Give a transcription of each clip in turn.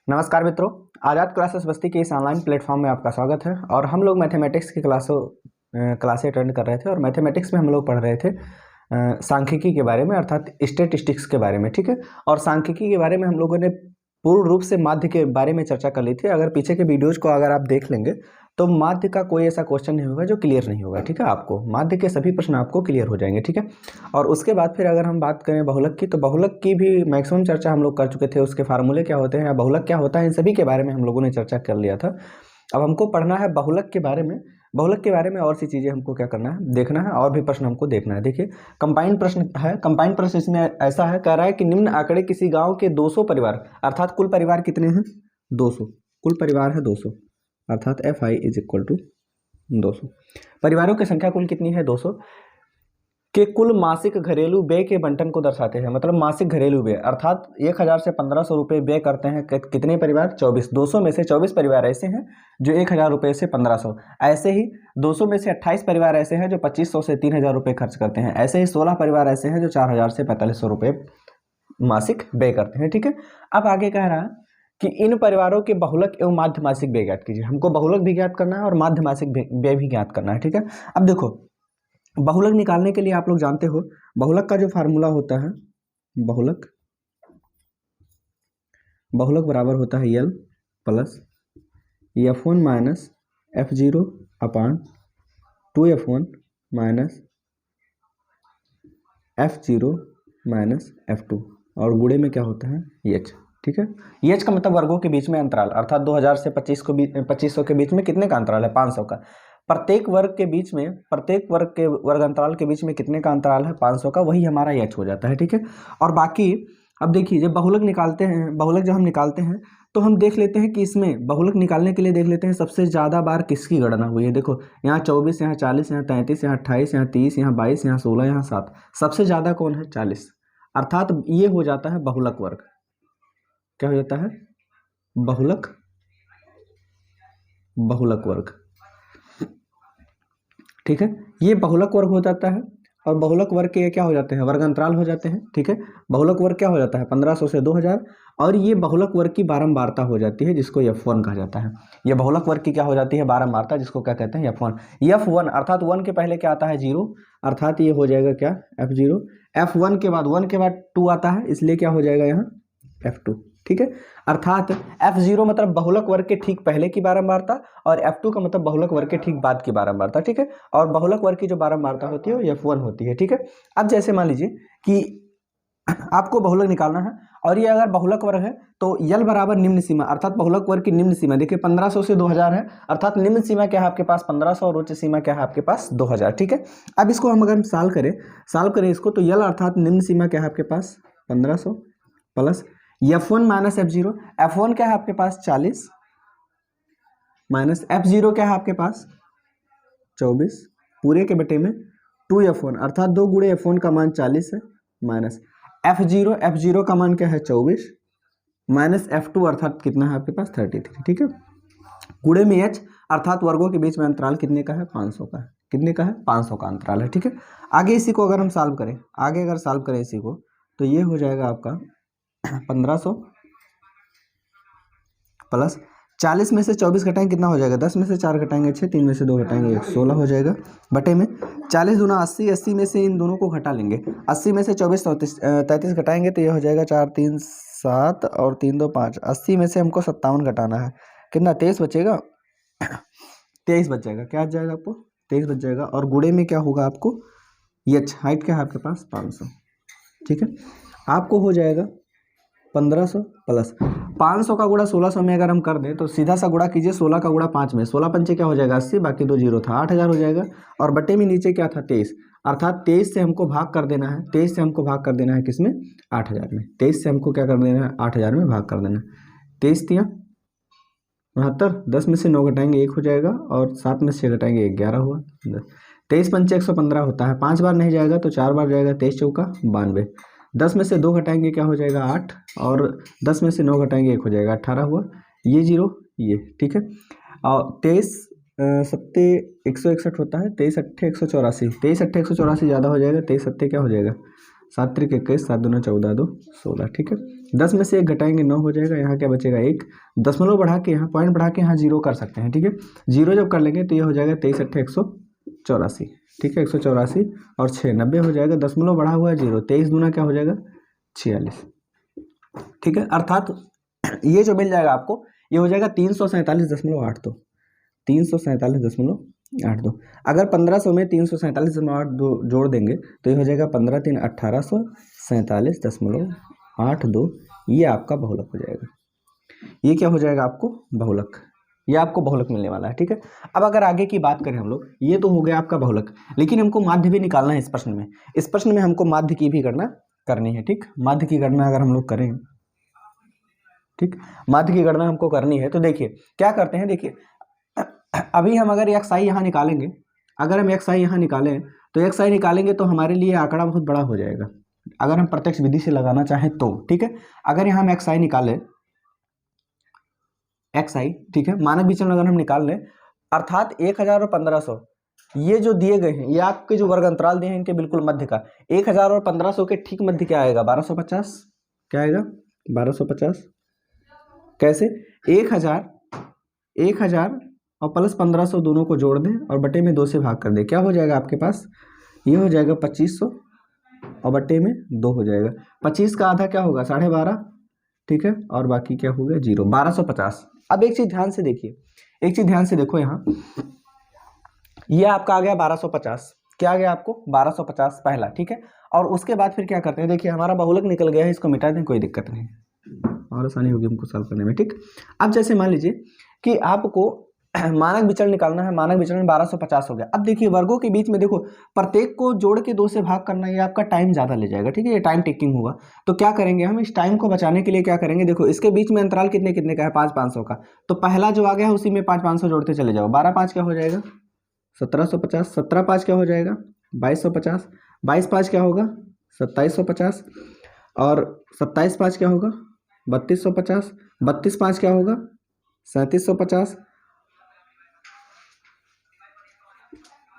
नमस्कार मित्रों, आज़ाद क्लासेस बस्ती के इस ऑनलाइन प्लेटफॉर्म में आपका स्वागत है। और हम लोग मैथमेटिक्स की क्लासें अटेंड कर रहे थे और मैथमेटिक्स में हम लोग पढ़ रहे थे सांख्यिकी के बारे में, अर्थात स्टैटिस्टिक्स के बारे में। ठीक है, और सांख्यिकी के बारे में हम लोगों ने पूर्ण रूप से माध्य के बारे में चर्चा कर ली थी। अगर पीछे के वीडियोज़ को अगर आप देख लेंगे तो माध्य का कोई ऐसा क्वेश्चन नहीं होगा जो क्लियर नहीं होगा। ठीक है, आपको माध्य के सभी प्रश्न आपको क्लियर हो जाएंगे। ठीक है, और उसके बाद फिर अगर हम बात करें बहुलक की, तो बहुलक की भी मैक्सिमम चर्चा हम लोग कर चुके थे। उसके फार्मूले क्या होते हैं या बहुलक क्या होता है, इन सभी के बारे में हम लोगों ने चर्चा कर लिया था। अब हमको पढ़ना है बहुलक के बारे में। बहुलक के बारे में और सी चीज़ें हमको क्या करना है, देखना है, और भी प्रश्न हमको देखना है। देखिए, कंबाइंड प्रश्न है। कंबाइंड प्रश्न इसमें ऐसा है, कह रहा है कि निम्न आंकड़े किसी गांव के 200 परिवार, अर्थात कुल परिवार कितने हैं 200, कुल परिवार है 200, अर्थात FI इज इक्वल टू 200। परिवारों की संख्या कुल कितनी है 200 के कुल मासिक घरेलू व्यय के बंटन को दर्शाते हैं। मतलब मासिक घरेलू व्यय, अर्थात 1000 से 1500 रुपये व्यय करते हैं कितने परिवार, 24। 200 में से 24 परिवार ऐसे हैं जो 1000 रुपये से 1500, ऐसे ही 200 में से 28 परिवार ऐसे हैं जो 2500 से 3000 रुपये खर्च करते हैं, ऐसे ही 16 परिवार ऐसे हैं जो 4000 से 4500 रुपये मासिक व्यय करते हैं। ठीक है, अब आगे कह रहा है कि इन परिवारों के बहुलक एवं माध्य मासिक व्यय ज्ञात कीजिए। हमको बहुलक भी ज्ञात करना है और माध्य मासिक व्यय भी ज्ञात करना है। ठीक है, अब देखो, बहुलक निकालने के लिए आप लोग जानते हो बहुलक का जो फार्मूला होता है, बहुलक बराबर होता है L plus F1 minus F0 अपान 2F1 minus F0 minus F2, और गुणे में क्या होता है H। ठीक है, H का मतलब वर्गों के बीच में अंतराल, अर्थात 2000 से 2500 के बीच में कितने का अंतराल है, 500 का। प्रत्येक वर्ग के बीच में, प्रत्येक वर्ग के वर्ग अंतराल के बीच में कितने का अंतराल है, 500 का, वही हमारा H हो जाता है। ठीक है, और बाकी अब देखिए, जब बहुलक निकालते हैं, बहुलक जब हम निकालते हैं तो हम देख लेते हैं कि इसमें बहुलक निकालने के लिए देख लेते हैं सबसे ज़्यादा बार किसकी गणना हुई है। देखो, यहाँ 24, यहाँ 40, यहाँ 33, यहाँ 28, यहाँ 30, यहाँ 22, यहाँ 16, यहाँ 7, सबसे ज़्यादा कौन है 40, अर्थात ये हो जाता है बहुलक वर्ग। क्या हो जाता है, बहुलक वर्ग। ठीक है, ये बहुलक वर्ग हो जाता है, और बहुलक वर्ग के क्या हो जाते हैं, वर्ग अंतराल हो जाते हैं। ठीक है, बहुलक वर्ग क्या हो जाता है 1500 से 2000, और ये बहुलक वर्ग की बारंबारता हो जाती है, जिसको F1 कहा जाता है। ये बहुलक वर्ग की क्या हो जाती है, बारंबारता, जिसको क्या कहते हैं F1। F1 अर्थात 1 के पहले क्या आता है 0, अर्थात ये हो जाएगा क्या F0। F1 के बाद 1 के बाद 2 आता है, इसलिए क्या हो जाएगा यहाँ F2। ठीक है, अर्थात F0 मतलब बहुलक वर्ग के ठीक पहले की बारंबारता, और F2 का मतलब बहुलक वर्ग के ठीक बाद की बारंबारता। ठीक है, और बहुलक वर्ग की जो बारंबारता होती है वो F1 होती है। ठीक है, अब जैसे मान लीजिए कि आपको बहुलक निकालना है, और ये अगर बहुलक वर्ग है तो यल बराबर निम्न सीमा, अर्थात बहुलक वर्ग की निम्न सीमा देखिए 1500 से 2000 है, अर्थात निम्न सीमा क्या है आपके पास 1500, और उच्च सीमा क्या है आपके पास 2000। ठीक है, अब इसको हम अगर सॉल्व करें इसको, तो यल अर्थात निम्न सीमा क्या है आपके पास 1500 plus F1 minus F0, F1 क्या है आपके पास 40 माइनस F0 क्या है आपके पास 24, पूरे के बटे में 2F1, अर्थात 2 गुणे F1 का मान 40 है, माइनस F0 का मान क्या है 24, माइनस F2 अर्थात कितना है आपके पास 33। ठीक है, गुणे में H, अर्थात वर्गों के बीच में अंतराल कितने का है 500 का है, कितने का है 500 का अंतराल है। ठीक है, आगे इसी को अगर हम सॉल्व करें, इसी को, तो ये हो जाएगा आपका 1500 प्लस 40 में से 24 घटाएंगे कितना हो जाएगा, 10 में से 4 घटाएंगे 6, 3 में से 2 घटाएंगे 1, 16 हो जाएगा, बटे में 40 दूना 80, 80 में से इन दोनों को घटा लेंगे, 80 में से 24 33 घटाएंगे तो ये हो जाएगा 4 3 7 और 3 2 5, 80 में से हमको 57 घटाना है, कितना 23 बचेगा 23 बच जाएगा, क्या आ जाएगा आपको 23 बच जाएगा, और गुणे में क्या होगा आपको H, हाइट क्या है आपके पास 500। ठीक है, आपको हो जाएगा 1500 प्लस 500 का गुणा 1600 में अगर हम कर दें तो सीधा सा गुणा कीजिए, 16 का गुणा 5 में, 16 पंचे क्या हो जाएगा 80, बाकी 2 जीरो था 8000 हो जाएगा, और बटे में नीचे क्या था 23, अर्थात 23 से हमको भाग कर देना है, 23 से हमको भाग कर देना है किसमें 8000 में, 23 से हमको क्या कर देना है 8000 में भाग कर देना है, 23 तिया 69, 10 में से 9 घटाएंगे 1 हो जाएगा, और 7 में से 6 घटाएंगे 11 हुआ, 23 पंचे 115 होता है, 5 बार नहीं जाएगा तो 4 बार जाएगा, 23 चौका 92, 10 में से 2 घटाएंगे क्या हो जाएगा 8, और 10 में से 9 घटाएंगे 1 हो जाएगा 18 हुआ, ये जीरो ये। ठीक है, और 23 सत्ते 161 होता है, 23 अट्ठे 184, 23 अट्ठे 184 ज़्यादा हो जाएगा, 23 सत्ते क्या हो जाएगा 7 त्रिक 21, 7 दूना 14, 2 16, ठीक है। 10 में से 1 घटाएंगे 9 हो जाएगा, यहाँ क्या बचेगा 1, दशमलव बढ़ा के यहाँ पॉइंट बढ़ा के यहाँ 0 कर सकते हैं, ठीक है। 0 जब कर लेंगे तो ये हो जाएगा 23 अट्ठे 184, ठीक है, 184 और 6 90 हो जाएगा, दशमलव बढ़ा हुआ है 0, 23 दूना क्या हो जाएगा 46, ठीक है। अर्थात ये जो मिल जाएगा आपको ये हो जाएगा 347.82, 347.82। अगर 1500 में 347.82 जोड़ देंगे तो ये हो जाएगा 15 3 1847.82, ये आपका बहुलक हो जाएगा। ये क्या हो जाएगा आपको बहुलक, ये आपको बहुलक मिलने वाला है, ठीक है। अब अगर आगे की बात करें हम लोग, ये तो हो गया आपका बहुलक, लेकिन हमको माध्य भी निकालना है इस प्रश्न में। इस प्रश्न में हमको माध्य की भी गणना करनी है, ठीक। माध्य की गणना अगर हम लोग करें, ठीक, माध्य की गणना हमको करनी है तो देखिए क्या करते हैं। देखिए अभी हम अगर एक्स आई यहाँ निकालेंगे, अगर हम एक्स आई यहाँ निकालें तो एक्स आई निकालेंगे तो हमारे लिए आंकड़ा बहुत बड़ा हो जाएगा, अगर हम प्रत्यक्ष विधि से लगाना चाहें तो, ठीक है। अगर यहाँ हम एक्स आई निकालें, एक्स आई, ठीक है, मानक विचलन अगर हम निकाल लें, अर्थात 1000 और 1500 ये जो दिए गए हैं, ये आपके जो वर्ग अंतराल दिए हैं इनके बिल्कुल मध्य का, 1000 और 1500 के ठीक मध्य क्या आएगा 1250, क्या आएगा 1250। कैसे 1000 और प्लस 1500 दोनों को जोड़ दें और बटे में 2 से भाग कर दें, क्या हो जाएगा आपके पास, ये हो जाएगा 2500 और बटे में 2 हो जाएगा। 25 का आधा क्या होगा 12.5, ठीक है, और बाकी क्या हो गया 0, 1250। अब एक चीज ध्यान से देखिए, एक चीज ध्यान से देखो, यहाँ ये आपका आ गया 1250, क्या आ गया आपको 1250 पहला, ठीक है। और उसके बाद फिर क्या करते हैं, देखिए हमारा बहुलक निकल गया है, इसको मिटा दें, कोई दिक्कत नहीं, और आसानी होगी हमको सॉल्व करने में, ठीक। अब जैसे मान लीजिए कि आपको मानक विचलन निकालना है, मानक विचलन 1250 हो गया। अब देखिए वर्गों के बीच में देखो प्रत्येक को जोड़ के 2 से भाग करना, ये आपका टाइम ज़्यादा ले जाएगा, ठीक है, ये टाइम टेकिंग होगा। तो क्या करेंगे हम, इस टाइम को बचाने के लिए क्या करेंगे, देखो इसके बीच में अंतराल कितने कितने का है 500 का, तो पहला जो आ गया है उसी में 500 जोड़ते चले जाओ, 12 5 क्या हो जाएगा 1750, 17 5 क्या हो जाएगा 2250, 22 5 क्या होगा 2750, और 27 5 क्या होगा 3250, 32 5 क्या होगा 3750,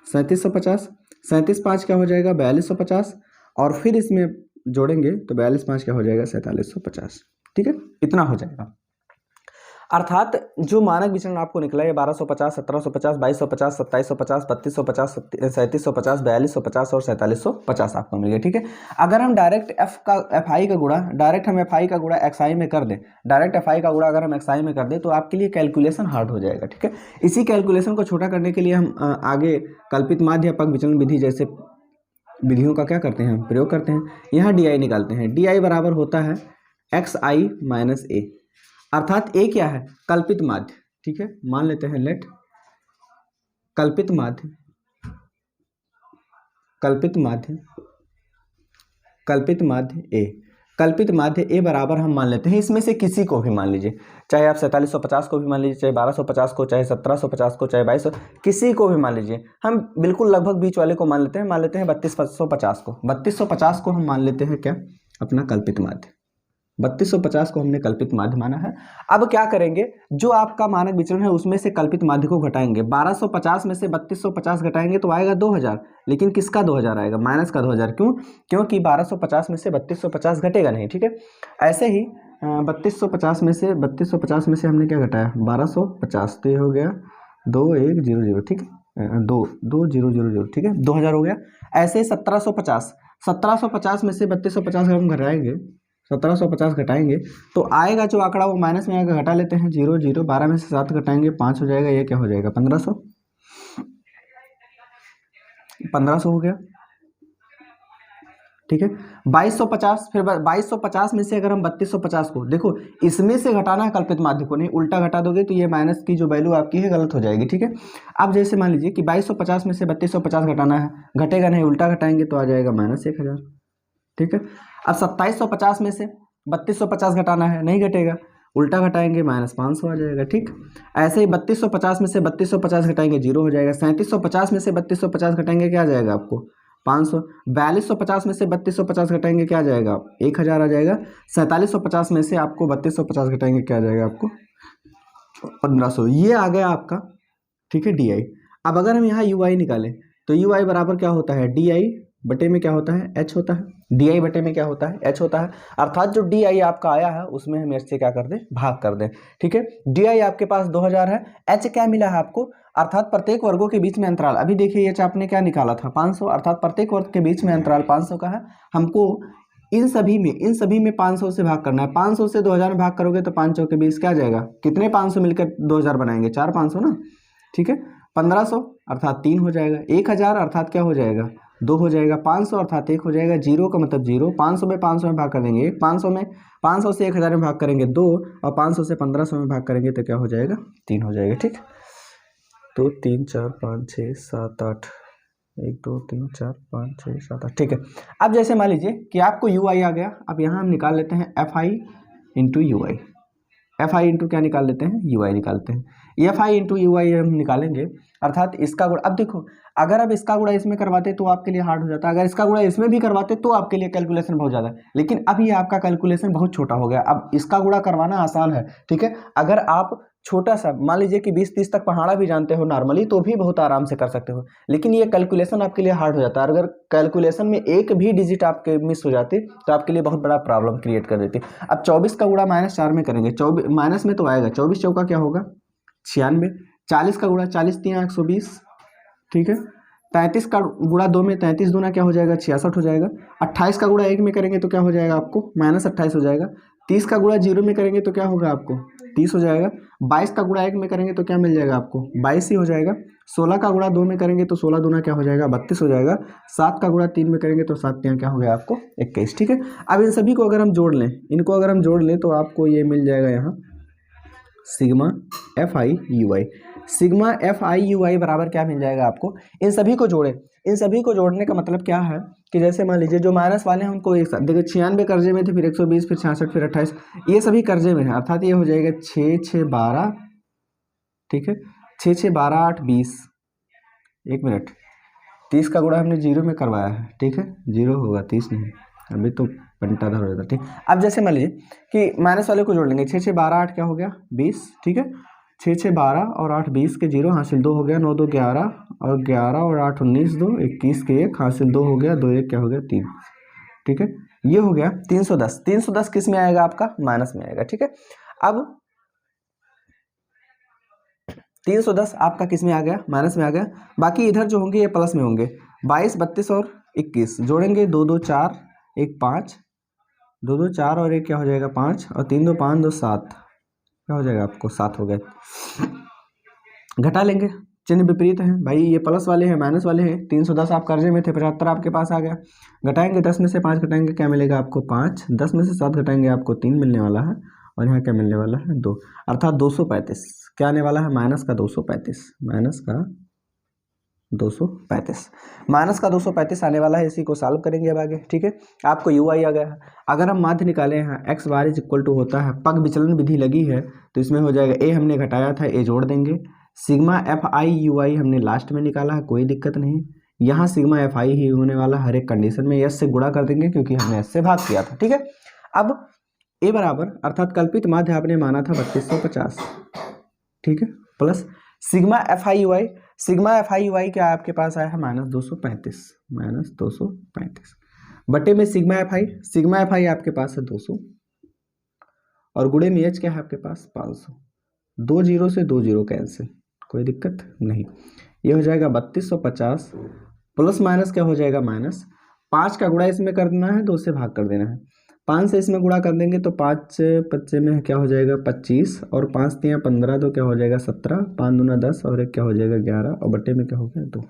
3750, 37 5 क्या हो जाएगा 4250, और फिर इसमें जोड़ेंगे तो 42 5 क्या हो जाएगा 4750, ठीक है, इतना हो जाएगा। अर्थात जो मानक विचलन आपको निकला है 1250, 1750, 2250, 2750, 3250, 3750, 4250 और 4750 आपको मिल गया, ठीक है। अगर हम डायरेक्ट एफ आई का गुणा, डायरेक्ट हम एफ आई का गुणा एक्स आई में कर दें, डायरेक्ट एफ आई का गुणा अगर हम एक्स आई में कर दें तो आपके लिए कैलकुलेशन हार्ड हो जाएगा, ठीक है। इसी कैलकुलेशन को छोटा करने के लिए हम आगे कल्पित माध्य अपवर्ग विचलन विधि जैसे विधियों का क्या करते हैं, प्रयोग करते हैं। यहाँ डी आई निकालते हैं, डी आई बराबर होता है एक्स आई माइनस ए, अर्थात ए क्या है कल्पित माध्य, ठीक है, मान लेते हैं लेट कल्पित माध्य, कल्पित माध्य, कल्पित माध्य ए, कल्पित माध्य ए बराबर हम मान लेते हैं इसमें से किसी को भी, मान लीजिए चाहे आप 4750 को भी मान लीजिए, चाहे 1250 को, चाहे 1750 को, चाहे 2200, किसी को भी मान लीजिए। हम बिल्कुल लगभग बीच वाले को मान लेते हैं, 3250 को, 3250 को हम मान लेते हैं क्या अपना कल्पित माध्य, 3250 को हमने कल्पित माध्य माना है। अब क्या करेंगे, जो आपका मानक विचलन है उसमें से कल्पित माध्य को घटाएंगे, 1250 में से 3250 घटाएंगे तो आएगा 2000, लेकिन किसका 2000 आएगा माइनस का 2000, क्यों, क्योंकि 1250 में से 3250 घटेगा नहीं, ठीक है। ऐसे ही 3250 में से हमने क्या घटाया 1250, तो ये हो गया 2100, ठीक है, 2000, ठीक है, 2000 हो गया। ऐसे ही 1750 में से 3250 हम घटाएंगे, 1750 घटाएंगे तो आएगा जो आंकड़ा वो माइनस में आएगा, घटा लेते हैं 0 0, 12 में से 7 घटाएंगे 5 हो जाएगा, ये क्या हो जाएगा 1500 हो गया, ठीक है। 2250, फिर 2250 में से अगर हम 3250 को, देखो इसमें से घटाना है कल्पित माध्य को, नहीं उल्टा घटा दोगे तो ये माइनस की जो वैल्यू आपकी है गलत हो जाएगी, ठीक है। अब जैसे मान लीजिए कि 2250 में से 3250 घटाना है, घटेगा नहीं, उल्टा घटाएंगे तो आ जाएगा -1000, ठीक है। अब 2750 में से 3250 घटाना है, नहीं घटेगा, उल्टा घटाएंगे -500 आ जाएगा, ठीक। ऐसे ही 3250 में से 3250 घटाएंगे 0 हो जाएगा, 3750 में से 3250 घटाएंगे क्या आ जाएगा आपको 500, 4250 में से 3250 घटाएंगे क्या आ जाएगा 1000 आ जाएगा, 4750 में से आपको 3250 घटाएंगे क्या आ जाएगा आपको 1500, ये आ गया आपका, ठीक है, डी आई। अब अगर हम यहाँ यू आई निकालें तो यू आई बराबर क्या होता है डी आई बटे में क्या होता है, एच होता है। डी बटे में क्या होता है, एच होता है। अर्थात जो डी आपका आया है उसमें हम एच से क्या कर दें, भाग कर दें। ठीक है, डी आपके पास 2000 है, एच क्या मिला है आपको, अर्थात प्रत्येक वर्गों के बीच में अंतराल। अभी देखिए एच आपने क्या निकाला था, 500, अर्थात प्रत्येक वर्ग के बीच में अंतराल 500 का है। हमको इन सभी में 500 से भाग करना है। 500 से 2000 में भाग करोगे तो 5 चौके 20 क्या आ जाएगा, कितने 500 मिलकर 2000 बनाएंगे, 4 500 ना। ठीक है, 1500 अर्थात 3 हो जाएगा, 1000 अर्थात क्या हो जाएगा, 2 हो जाएगा, 500 अर्थात 1 हो जाएगा, 0 का मतलब 0, 500 में 500 में भाग कर देंगे 1, 500 से 1000 में भाग करेंगे 2, और 500 से 1500 में भाग करेंगे तो क्या हो जाएगा, 3 हो जाएगा। ठीक, तो 3 4 5 6 7 8, 1 2 3 4 5 6 7 8। ठीक है, अब जैसे मान लीजिए कि आपको यू आई आ गया, अब यहाँ हम निकाल लेते हैं F I into you I. F I into क्या निकाल लेते हैं, यू आई निकालते हैं। एफ आई इंटू यू आई हम निकालेंगे, अर्थात इसका गुणा। अब देखो, अगर आप इसका गुणा इसमें करवाते तो आपके लिए हार्ड हो जाता, अगर इसका गुणा इसमें भी करवाते तो आपके लिए कैलकुलेशन बहुत ज़्यादा है। लेकिन अब ये आपका कैलकुलेशन बहुत छोटा हो गया, अब इसका गुणा करवाना आसान है। ठीक है, अगर आप छोटा सा मान लीजिए कि 20-30 तक पहाड़ा भी जानते हो नॉर्मली, तो भी बहुत आराम से कर सकते हो। लेकिन ये कैलकुलेशन आपके लिए हार्ड हो जाता है, अगर कैलकुलेशन में एक भी डिजिट आपके मिस हो जाती तो आपके लिए बहुत बड़ा प्रॉब्लम क्रिएट कर देती। अब 24 का गुणा -4 में करेंगे, 24 माइनस में तो आएगा, 24 चौका क्या होगा 96, 40 का गुणा 40 3 120। ठीक है, 33 का गुणा 2 में 33 दूना क्या हो जाएगा 66 हो जाएगा। 28 का गुणा 1 में करेंगे तो क्या हो जाएगा आपको -28 हो जाएगा। 30 का गुणा 0 में करेंगे तो क्या होगा आपको 30 हो जाएगा। 22 का गुणा 1 में करेंगे तो क्या मिल जाएगा आपको 22 ही हो जाएगा। 16 का गुणा 2 में करेंगे तो 16 दूना क्या हो जाएगा 32 हो जाएगा। 7 का गुणा 3 में करेंगे तो 7 3 क्या हो गया आपको 21। ठीक है, अब इन सभी को अगर हम जोड़ लें, इनको अगर हम जोड़ लें तो आपको ये मिल जाएगा यहाँ sigma F I U I. Sigma F I U I बराबर क्या मिल जाएगा आपको, इन सभी को जोड़े। इन सभी को जोड़ने का मतलब क्या है कि जैसे मान लीजिए जो माइनस वाले हैं उनको एक साथ देखिए, 96 कर्जे में थे, फिर 120, फिर 66, फिर 28, ये सभी कर्जे में है, अर्थात ये हो जाएगा 6 6 12। ठीक है, 6 6 12 8 20। 1 मिनट, 30 का गुणा हमने 0 में करवाया है। ठीक है, 0 होगा 30 नहीं, अभी तो घंटाधर हो जाता। ठीक, अब जैसे मान लीजिए कि माइनस वाले को जोड़ लेंगे, 6 6 12 8 क्या हो गया 20। ठीक है, 6 6 12 और 8 20 के 0 हासिल 2 हो गया, 9 2 11 और 11 और 8 19 2 21 के 1 हासिल 2 हो गया, 2 1 क्या हो गया 3। ठीक है, ये हो गया 310। 310 किस में आएगा आपका माइनस में आएगा। ठीक है, अब 310 आपका किस में आ गया माइनस में आ गया, बाकी इधर जो होंगे ये प्लस में होंगे। 22 32 और 21 जोड़ेंगे, 2 2 4 1 5, 2 2 4 और 1 क्या हो जाएगा 5, और 3 2 5 2 7 क्या हो जाएगा आपको 7 हो गए। घटा लेंगे, चिन्ह विपरीत है भाई, ये प्लस वाले हैं माइनस वाले हैं। 310 आप कर्जे में थे, 75 आपके पास आ गया। घटाएंगे, 10 में से 5 घटाएंगे क्या मिलेगा आपको 5, 10 में से 7 घटाएंगे आपको 3 मिलने वाला है, और यहाँ क्या मिलने वाला है 2, अर्थात 235 क्या आने वाला है माइनस का 235, माइनस का 235, माइनस का 235 आने वाला है। इसी को सॉल्व करेंगे अब आगे। ठीक है, आपको यू आई आ गया है। अगर हम माध्य निकाले हैं x bar is equal to होता है, पग विचलन विधि लगी है तो इसमें हो जाएगा ए हमने घटाया था, ए जोड़ देंगे। सिग्मा एफ आई यू आई हमने लास्ट में निकाला है, कोई दिक्कत नहीं। यहाँ सिग्मा एफ आई ही होने वाला हर एक कंडीशन में, एस से गुणा कर देंगे क्योंकि हमने एस से भाग किया था। ठीक है, अब ए बराबर अर्थात कल्पित माध्य आपने माना था 3250। ठीक है, plus sigma F I U I, sigma F I U I क्या आपके पास आया है -235, -235 बटे में सिग्मा एफ आई आपके पास है 200, और गुणे में एच क्या है आपके पास 500। 2 0 से 2 0 कैंसिल, कोई दिक्कत नहीं। ये हो जाएगा 3250 प्लस माइनस क्या हो जाएगा माइनस, 5 का गुणा इसमें कर देना है, 2 से भाग कर देना है। 5 से इसमें गुणा कर देंगे तो 5 25 में क्या हो जाएगा 25, और 5 3 15 तो क्या हो जाएगा 17, 5 दूना 10 और 1 क्या हो जाएगा 11, और बटे में क्या हो गया 2।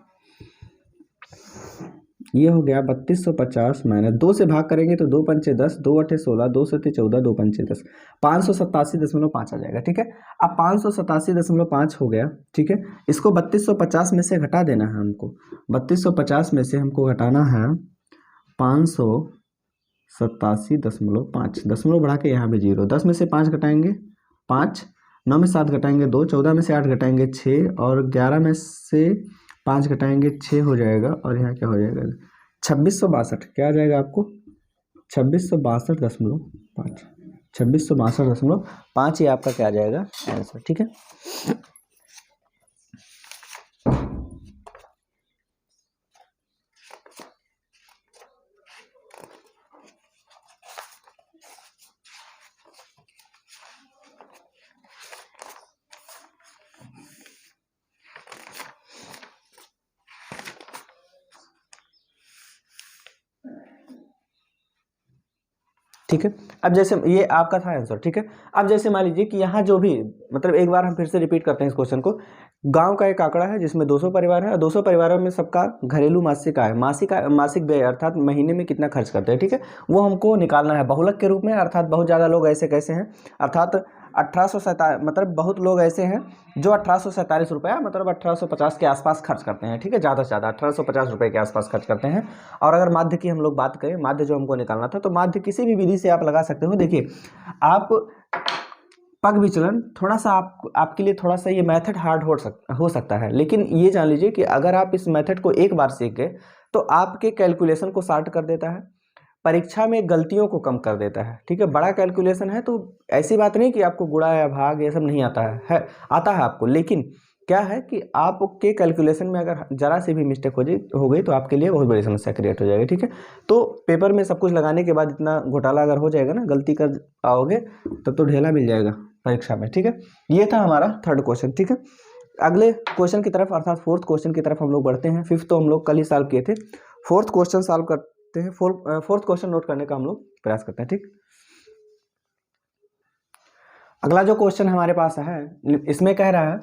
ये हो गया 3250 माइनस 2 से भाग करेंगे तो 2 पंचे 10, 2 अठे 16, 2 सत्ते 14, 2 पंचे 10, 587.5 आ जाएगा। ठीक है, अब 587.5 हो गया। ठीक है, इसको 3250 में से घटा देना है हमको, 3250 में से हमको घटाना है 587.5, दशमलव बढ़ा के यहाँ भी 0, 10 में से 5 घटाएंगे 5, 9 में 7 घटाएंगे 2, 14 में से 8 घटाएंगे 6, और 11 में से 5 घटाएंगे 6 हो जाएगा, और यहाँ क्या हो जाएगा 2662, क्या आ जाएगा आपको 2662.5, 2662.5 ये आपका क्या आ जाएगा आंसर। ठीक है, ठीक है। अब जैसे ये आपका था आंसर, ठीक है। अब जैसे मान लीजिए कि यहाँ जो भी मतलब एक बार हम फिर से रिपीट करते हैं इस क्वेश्चन को। गांव का एक आंकड़ा है जिसमें 200 परिवार है और 200 परिवारों में सबका घरेलू मासिक आय, मासिक व्यय अर्थात महीने में कितना खर्च करते हैं, ठीक है, वो हमको निकालना है बहुलक के रूप में। अर्थात बहुत ज़्यादा लोग ऐसे कैसे हैं, अर्थात 1847 मतलब बहुत लोग ऐसे हैं जो 1847 रुपया मतलब 1850 के आसपास खर्च करते हैं, ठीक है, ज़्यादा से ज़्यादा 1850 रुपये के आसपास खर्च करते हैं। और अगर माध्य की हम लोग बात करें, माध्य जो हमको निकालना था, तो माध्य किसी भी विधि से आप लगा सकते हो। देखिए आप पग विचलन थोड़ा सा आपके लिए थोड़ा सा ये मेथड हार्ड हो सकता है, लेकिन ये जान लीजिए कि अगर आप इस मेथड को एक बार सीख गए तो आपके कैलकुलेशन को शार्ट कर देता है, परीक्षा में गलतियों को कम कर देता है, ठीक है। बड़ा कैलकुलेशन है तो ऐसी बात नहीं कि आपको गुणा या भाग ये सब नहीं आता है आता है आपको, लेकिन क्या है कि आपके कैलकुलेशन में अगर जरा से भी मिस्टेक हो गई तो आपके लिए बहुत बड़ी समस्या क्रिएट हो जाएगी, ठीक है। तो पेपर में सब कुछ लगाने के बाद इतना घोटाला अगर हो जाएगा ना, गलती कर आओगे तब तो ढेला मिल जाएगा परीक्षा में, ठीक है। ये था हमारा थर्ड क्वेश्चन, ठीक है। अगले क्वेश्चन की तरफ अर्थात फोर्थ क्वेश्चन की तरफ हम लोग बढ़ते हैं। फिफ्थ तो हम लोग कल ही सॉल्व किए थे, फोर्थ क्वेश्चन सॉल्व करते हैं। फोर्थ क्वेश्चन नोट करने का हम लोग प्रयास करते हैं, ठीक। अगला जो क्वेश्चन हमारे पास है इसमें कह रहा है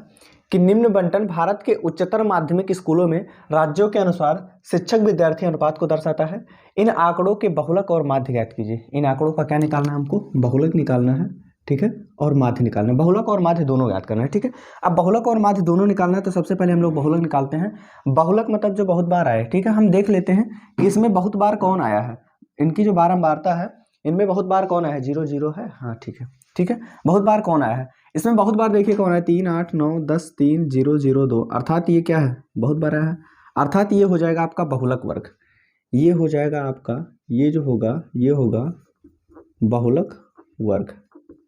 कि निम्न बंटन भारत के उच्चतर माध्यमिक स्कूलों में राज्यों के अनुसार शिक्षक विद्यार्थी अनुपात को दर्शाता है। इन आंकड़ों के बहुलक और माध्य ज्ञात कीजिए। इन आंकड़ों का क्या निकालना है हमको, बहुलक निकालना है, ठीक है, और माध्य निकालना है। बहुलक और माध्य दोनों ज्ञात करना है, ठीक है। अब बहुलक और माध्य दोनों निकालना है तो सबसे पहले हम लोग बहुलक निकालते हैं। बहुलक मतलब जो बहुत बार आए, ठीक है। हम देख लेते हैं कि इसमें बहुत बार कौन आया है, इनकी जो बारंबारता है इनमें बहुत बार कौन आया है, 0 0 है, हाँ ठीक है, ठीक है। बहुत बार कौन आया है इसमें, बहुत बार देखिए कौन है, 3 8 9 10 3 0 0 2, अर्थात ये क्या है, बहुत बार आया है। अर्थात ये हो जाएगा आपका बहुलक वर्ग, ये हो जाएगा आपका, ये जो होगा ये होगा बहुलक वर्ग,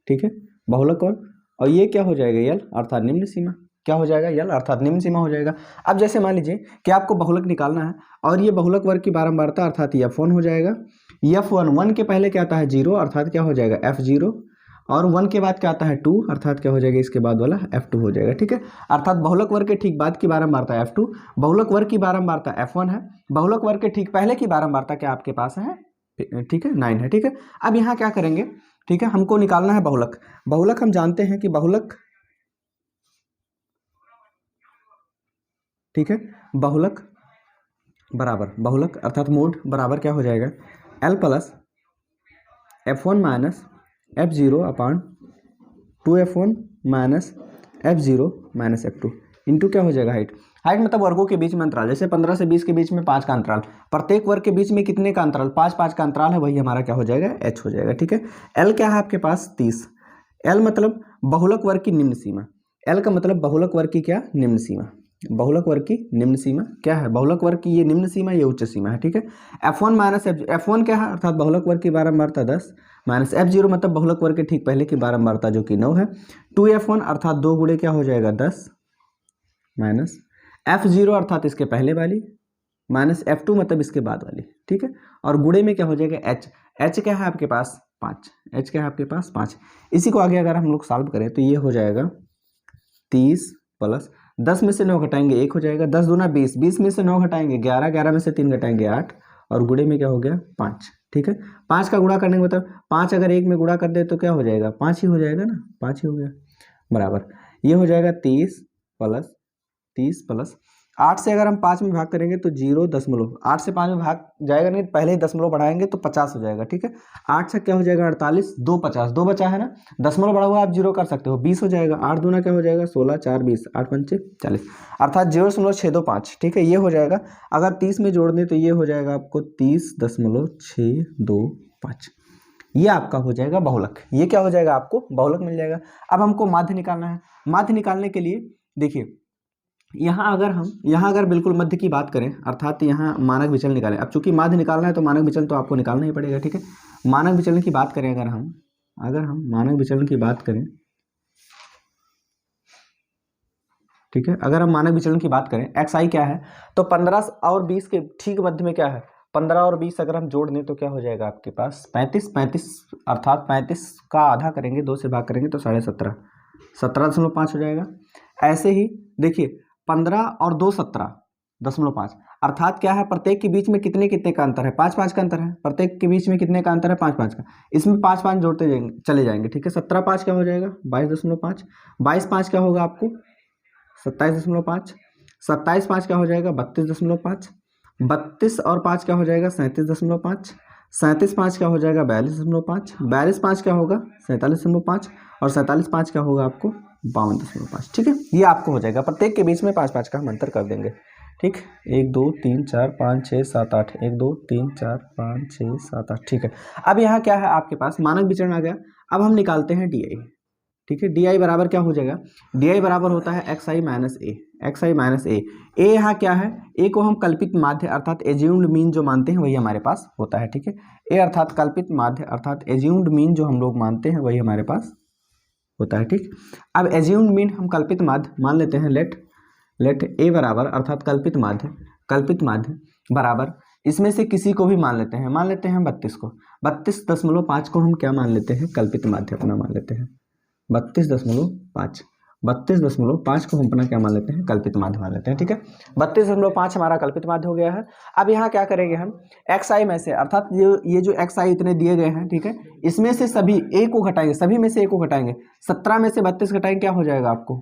ठीक है, बहुलक वर्ग। और ये क्या हो जाएगा, यल अर्थात निम्न सीमा, क्या हो जाएगा, यल अर्थात निम्न सीमा हो जाएगा। अब जैसे मान लीजिए कि आपको बहुलक निकालना है और ये बहुलक वर्ग की बारंबारता अर्थात F1 हो जाएगा। F1 1 के पहले क्या आता है 0 अर्थात क्या हो जाएगा F0, और 1 के बाद क्या आता है 2 अर्थात क्या हो जाएगा इसके बाद वाला F2 हो जाएगा, ठीक है। अर्थात बहुलक वर्ग के ठीक बाद की बारंबारता F2, बहुलक वर्ग की बारंबारता F1 है, बहुलक वर्ग के ठीक पहले की बारंबारता क्या आपके पास है, ठीक है, 9 है, ठीक है। अब यहाँ क्या करेंगे, ठीक है, हमको निकालना है बहुलक। बहुलक हम जानते हैं कि बहुलक, ठीक है, बहुलक बराबर, बहुलक अर्थात मोड बराबर क्या हो जाएगा, L plus F1 minus F0 अपान 2F1 minus F0 minus F2 into क्या हो जाएगा हाइट। हाइट मतलब वर्गों के बीच में अंतराल, जैसे 15 से 20 के बीच में 5 का अंतराल, प्रत्येक वर्ग के बीच में कितने का अंतराल, 5 5 का अंतराल है, वही हमारा क्या हो जाएगा h हो जाएगा, ठीक है। L क्या है आपके पास 30, L मतलब बहुलक वर्ग की निम्न सीमा, L का मतलब बहुलक वर्ग की क्या निम्न सीमा, बहुलक वर्ग की निम्न सीमा क्या है, बहुलक वर्ग की ये निम्न सीमा ये उच्च सीमा है, ठीक है। F1 माइनस F1 क्या है अर्थात बहुलक वर्ग की बारंबारता 10 माइनस F0 मतलब बहुलक वर्ग के ठीक पहले की बारंबारता जो कि 9 है, 2F1 अर्थात 2 गुणे क्या हो जाएगा 10 माइनस F0 अर्थात इसके पहले वाली माइनस F2 मतलब इसके बाद वाली, ठीक है, और गुणे में क्या हो जाएगा h क्या है आपके पास 5, h क्या है आपके पास 5। इसी को आगे अगर हम लोग सॉल्व करें तो ये हो जाएगा 30 प्लस 10 में से 9 घटाएंगे 1 हो जाएगा, 10 दूना 20, 20 में से 9 घटाएंगे 11, 11 में से 3 घटाएंगे 8, और गुणे में क्या हो गया 5, ठीक है। 5 का गुणा करने का मतलब 5 अगर 1 में गुणा कर दे तो क्या हो जाएगा 5 ही हो जाएगा ना, 5 ही हो गया बराबर, ये हो जाएगा 30 प्लस 8 से अगर हम 5 में भाग करेंगे तो 0.8 8 से 5 में भाग जाएगा नहीं, पहले ही दशमलव बढ़ाएंगे तो 50 हो जाएगा, ठीक है। 8 से क्या हो जाएगा 48, 2 50, 2 बचा है ना, दशमलव बढ़ा हुआ आप 0 कर सकते हो, 20 हो जाएगा, 8 दूना क्या हो जाएगा 16, 4 20, 8 पंचे 40 अर्थात 0.625, ठीक है, ये हो जाएगा। अगर 30 में जोड़ दें तो ये हो जाएगा आपको 30.625, ये आपका हो जाएगा बहुलक, ये क्या हो जाएगा आपको बहुलक मिल जाएगा। अब हमको माध्य निकालना है, माध्य निकालने के लिए देखिए यहाँ अगर बिल्कुल मध्य की बात करें अर्थात यहाँ मानक विचलन निकालें। अब चूंकि माध्य निकालना है तो मानक विचलन तो आपको निकालना ही पड़ेगा, ठीक है। मानक विचलन की बात करें अगर हम मानक विचलन की बात करें, ठीक है, अगर हम मानक विचलन की बात करें xi क्या है तो 15 और 20 के ठीक मध्य में क्या है 15 और 20 अगर हम जोड़ दें तो क्या हो जाएगा आपके पास 35 अर्थात 35 का आधा करेंगे 2 से भाग करेंगे तो 17.5 17.5 हो जाएगा। ऐसे ही देखिए 15 और 2 17, 0.5। अर्थात क्या है, प्रत्येक के बीच में कितने कितने का अंतर है, 5-5 का अंतर है। प्रत्येक के बीच में कितने का अंतर है, 5-5 का। इसमें 5-5 जोड़ते जाएंगे, चले जाएंगे, ठीक है। 17-5 क्या हो जाएगा, 22.5। 22-5 क्या होगा आपको, 27.5। 27-5 क्या हो जाएगा, 32.5। 32 और 5 क्या हो जाएगा, 37.5। 37-5 क्या हो जाएगा, 42.5। 42-5 क्या होगा, 47.5। और 47-5 क्या होगा आपको, 52.5। ठीक है, ये आपको हो जाएगा। प्रत्येक के बीच में 5-5 का हम अंतर कर देंगे। ठीक, 1 2 3 4 5 6 7 8, 1 2 3 4 5 6 7 8। ठीक है, अब यहाँ क्या है आपके पास, मानक विचरण आ गया। अब हम निकालते हैं डी आई। ठीक है, डी आई बराबर क्या हो जाएगा, डी आई बराबर होता है एक्स आई माइनस ए। एक्स आई माइनस ए, ए यहाँ क्या है, ए को हम कल्पित माध्य अर्थात एज्यूम्ड मीन जो मानते हैं वही हमारे पास होता है। ठीक है, ए अर्थात कल्पित माध्य अर्थात एज्यूम्ड मीन जो हम लोग मानते हैं वही हमारे पास होता है। ठीक, अब एज्यूम्ड मीन हम कल्पित माध्य मान लेते हैं। लेट ए बराबर अर्थात कल्पित माध्य बराबर, इसमें से किसी को भी मान लेते हैं 32 को। 32.5 को हम क्या मान लेते हैं, कल्पित माध्य अपना मान लेते हैं। 32.5 को हम अपना क्या मान लेते हैं, कल्पित माध्य मान लेते हैं। ठीक है, 32.5 हमारा कल्पित माध्य हो गया है। अब यहाँ क्या करेंगे हम, एक्स आई में से अर्थात ये जो एक्स आई इतने दिए गए हैं, ठीक है, इसमें से सभी ए को घटाएंगे, सभी में से ए को घटाएंगे। 17 में से 32 घटाएंगे, क्या हो जाएगा आपको,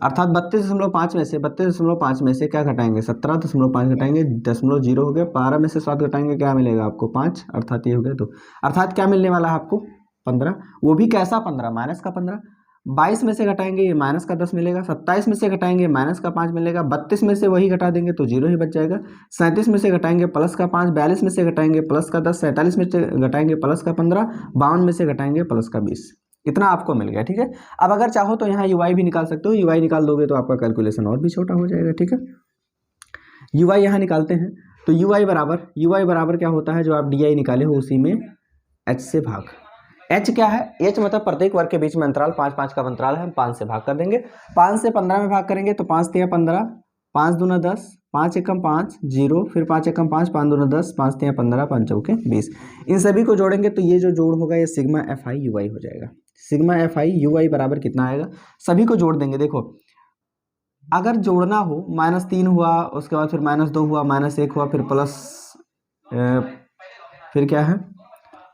अर्थात 32.5 में से क्या घटाएंगे, 17.5 घटाएंगे, 0.0 हो गया। 12 में से 7 घटाएंगे, क्या मिलेगा आपको, 5, अर्थात ये हो गया 2। अर्थात क्या मिलने वाला है आपको, 15। वो भी कैसा 15, माइनस का 15। 22 में से घटाएंगे, ये माइनस का 10 मिलेगा। 27 में से घटाएंगे, माइनस का 5 मिलेगा। 32 में से वही घटा देंगे तो 0 ही बच जाएगा। 37 में से घटाएंगे, प्लस का 5। 42 में से घटाएंगे, प्लस का 10। 47 में से घटाएंगे, प्लस का 15। 52 में से घटाएंगे, प्लस का 20। इतना आपको मिल गया। ठीक है, अब अगर चाहो तो यहाँ यूआई भी निकाल सकते हो। यूआई निकाल दोगे तो आपका कैलकुलेशन और भी छोटा हो जाएगा। ठीक है, यूआई यहाँ निकालते हैं तो यूआई बराबर क्या होता है, जो आप डी आई निकाले हो उसी में एच से भाग। एच क्या है, एच मतलब प्रत्येक वर्ग के बीच में अंतराल 5-5 का अंतराल है, हम 5 से भाग कर देंगे। 5 से 15 में भाग करेंगे तो 5 तिया 15, 5 दूना 10, 5 एकम 5, 0, फिर 5 एकम 5, 5 दूना 10, 5 तिया 15, 5 चौके 20। इन सभी को जोड़ेंगे तो ये जो जोड़ होगा ये सिग्मा एफ आई यू आई हो जाएगा। Sigma F I U I बराबर कितना आएगा, सभी को जोड़ देंगे। देखो, अगर जोड़ना हो, -3 हुआ, उसके बाद फिर -2 हुआ, -1 हुआ, फिर प्लस, फिर क्या है,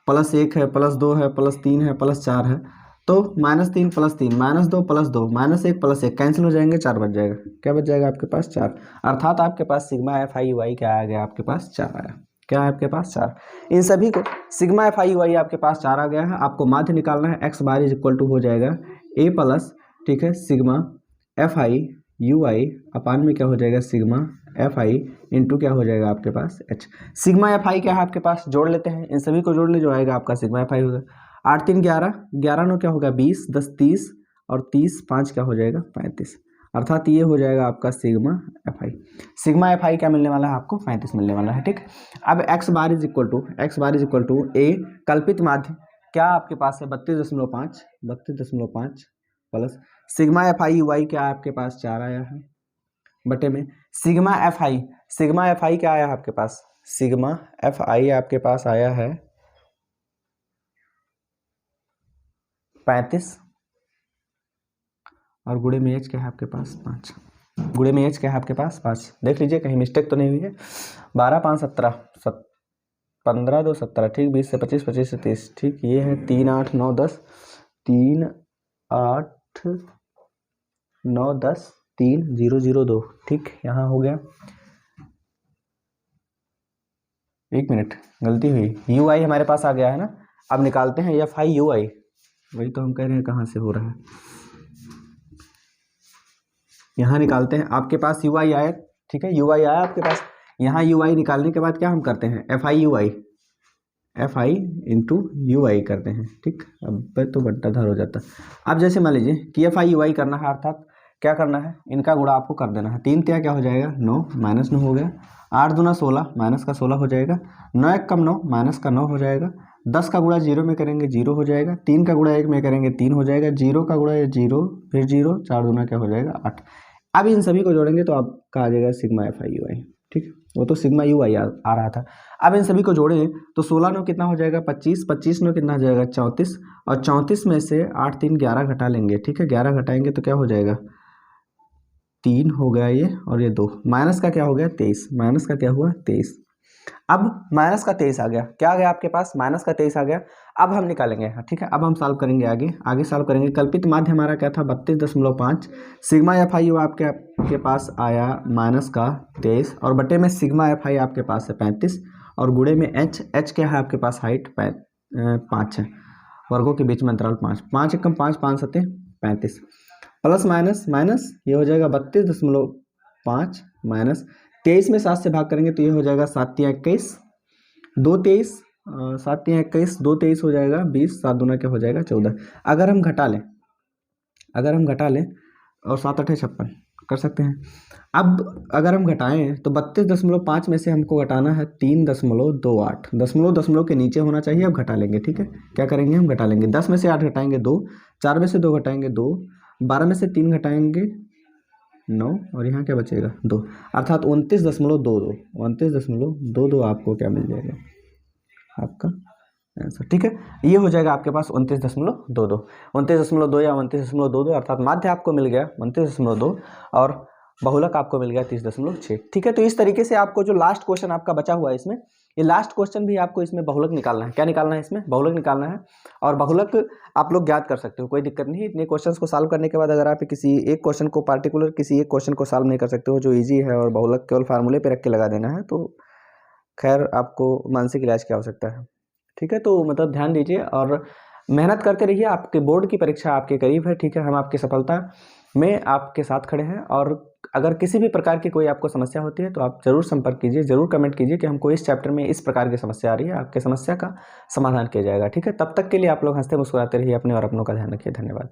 +1 है, +2 है, +3 है, +4 है। तो -3 + 3, -2 + 2, -1 + 1 कैंसिल हो जाएंगे, 4 बच जाएगा। क्या बच जाएगा आपके पास, 4। अर्थात आपके पास सिग्मा एफ आई वाई क्या आ गया, आपके पास 4 आया। क्या है आपके पास, 4। इन सभी को सिग्मा एफ आई वाई आपके पास 4 आ गया है। आपको माध्य निकालना है, x बार = हो जाएगा a प्लस, ठीक है, सिग्मा एफ आई यू आई अपान में क्या हो जाएगा, सिग्मा एफ आई इंटू क्या हो जाएगा आपके पास एच। सिग्मा एफ आई क्या है आपके पास, जोड़ लेते हैं, इन सभी को जोड़ ले, जो आएगा आपका सिग्मा एफ आई होगा 8 3 11, 11 9 क्या होगा 20, 10 30 और 30 5 क्या हो जाएगा 35। अर्थात ये हो जाएगा आपका सिग्मा एफ आई। सिग्मा एफ आई क्या मिलने वाला है आपको, 35 मिलने वाला है। ठीक, अब x bar is equal to A कल्पित माध्य क्या आपके पास है 32.5 plus sigma F I U I क्या आपके पास 4 आया है, बटे में सिग्मा एफ आई क्या आया आपके पास, सिग्मा एफ आई आपके पास आया है 35 और गुणे में एच क्या है आपके पास 5। गुणे में एच क्या है आपके पास 5। देख लीजिए कहीं मिस्टेक तो नहीं हुई है। 12 5 17, 15 2 17, ठीक, 20 से 25, 25 से 30, ठीक, ये है 3 8 9 10, 3 8 9 10 3 0 0 2, ठीक, यहाँ हो गया। एक मिनट, गलती हुई, यू आई हमारे पास आ गया है ना। अब निकालते हैं एफ आई यू आई, वही तो हम कह रहे हैं कहाँ से हो रहा है, यहाँ निकालते हैं। आपके पास यू आई आया, ठीक है, यू आई आया आपके पास। यहाँ यू आई निकालने के बाद क्या हम करते हैं, एफ आई इंटू यू आई करते हैं, ठीक। अब तो बट्टा धर हो जाता। अब जैसे मान लीजिए कि एफ आई यू आई करना है, अर्थात क्या करना है, इनका गुणा आपको कर देना है। 3 क्या हो जाएगा 9, -9 हो गया। 8 दूना 16, माइनस का 16 हो जाएगा। 9 1 कम 9, माइनस का 9 हो जाएगा। 10 का गुणा 0 में करेंगे 0 हो जाएगा। 3 का गुणा 1 में करेंगे 3 हो जाएगा। 0 का गुणा 0 फिर 0, 4 दूना क्या हो जाएगा 8। अब इन सभी को जोड़ेंगे तो आपका आ जाएगा सिग्मा एफ आई यू आई, ठीक, वो तो सिग्मा यू आई आ रहा था। अब इन सभी को जोड़ें तो 16 9 कितना हो जाएगा 25, 25 9 कितना हो जाएगा 34, और 34 में से 8 3 11 घटा लेंगे, ठीक है, 11 घटाएंगे तो क्या हो जाएगा 3 हो गया ये, और ये 2, माइनस का क्या हो गया 23, माइनस का क्या हुआ 23। अब माइनस का 23 आ गया, क्या आ गया आपके पास, माइनस का 23 आ गया। अब हम निकालेंगे, ठीक है, अब हम सॉल्व करेंगे, आगे सॉल्व करेंगे। कल्पित माध्य हमारा क्या था 32.5, सिग्मा एफ आई आपके पास आया माइनस का 23, और बटे में सिग्मा एफ आई आपके पास है 35, और गुणे में एच क्या है आपके पास हाइट 5 है, वर्गों के बीच में अंतराल 5, 5 एकम 5, 5 सते 35, प्लस माइनस माइनस ये हो जाएगा 32.5 माइनस 23 में 7 से भाग करेंगे तो ये हो जाएगा 7 × 21, 2 23, 7 × 21, 2 23 हो जाएगा 20, 7 दूना क्या हो जाएगा 14। अगर हम घटा लें और 7 8 56 कर सकते हैं। अब अगर हम घटाएं तो 32.5 में से हमको घटाना है 3.28, दशमलव के नीचे होना चाहिए। अब घटा लेंगे, ठीक है, क्या करेंगे हम घटा लेंगे, 10 में से 8 घटाएंगे 2, 4 में से 2 घटाएंगे 2, 12 में से 3 घटाएंगे 9, और यहाँ क्या बचेगा 2, अर्थात 29.22 आपको क्या मिल जाएगा आपका आंसर, ठीक है। ये हो जाएगा आपके पास 29.22 या 29.22, अर्थात माध्य आपको मिल गया 29.2 और बहुलक आपको मिल गया 30.6, ठीक है। तो इस तरीके से आपको जो लास्ट क्वेश्चन आपका बचा हुआ है इसमें, ये लास्ट क्वेश्चन भी आपको इसमें बहुलक निकालना है। क्या निकालना है इसमें, बहुलक निकालना है, और बहुलक आप लोग ज्ञात कर सकते हो, कोई दिक्कत नहीं। इतने क्वेश्चंस को सॉल्व करने के बाद अगर आप किसी एक क्वेश्चन को पार्टिकुलर किसी एक क्वेश्चन को सॉल्व नहीं कर सकते हो जो ईजी है और बहुलक केवल फार्मूले पे रख के लगा देना है, तो खैर आपको मानसिक इलाज की आवश्यकता है, ठीक है। तो मतलब ध्यान दीजिए और मेहनत करते रहिए, आपके बोर्ड की परीक्षा आपके करीब है, ठीक है। हम आपकी सफलता में आपके साथ खड़े हैं, और अगर किसी भी प्रकार की कोई आपको समस्या होती है तो आप ज़रूर संपर्क कीजिए, ज़रूर कमेंट कीजिए कि हमको इस चैप्टर में इस प्रकार की समस्या आ रही है, आपके समस्या का समाधान किया जाएगा, ठीक है। तब तक के लिए आप लोग हंसते मुस्कुराते रहिए, अपने और अपनों का ध्यान रखिए, धन्यवाद।